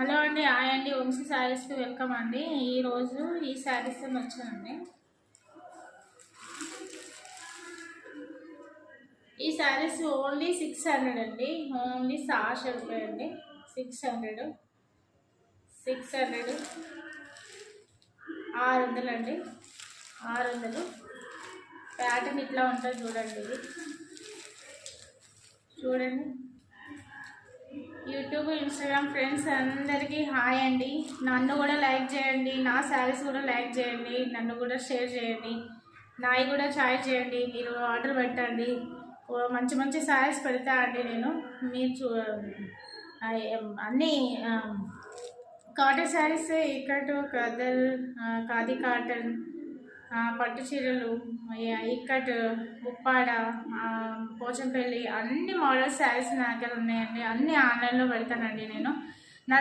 Hello అండి, hi అండి. వంశీ శారీస్కి వెల్కమ్ అండి. ఈరోజు ఈ శారీస్ వచ్చానండి. ఈ శారీస్ ఓన్లీ 600 అండి. ఓన్లీ 600 రూపాయలు అండి. 600 600 అండి. 600 ప్యాటర్న్ ఇట్లా ఉంటుంది చూడండి. ఇది చూడండి. యూట్యూబ్, ఇన్స్టాగ్రామ్ ఫ్రెండ్స్ అందరికీ హాయ్ అండి. నన్ను కూడా లైక్ చేయండి, నా శారీస్ కూడా లైక్ చేయండి, నన్ను కూడా షేర్ చేయండి, నాయి కూడా చాయిస్ చేయండి. మీరు ఆర్డర్ పెట్టండి. మంచి మంచి శారీస్ పెడతా అండి నేను. మీరు అన్నీ కాటన్ శారీస్, ఇక్కట్, కదల్, ఖాదీ కాటన్, పట్టు చీరలు, ఇక్కట్, ఉప్పాడ, పోచంపల్లి అన్ని మోడల్ శారీస్ నా దగ్గర ఉన్నాయండి. అన్నీ ఆన్లైన్లో పెడతానండి నేను.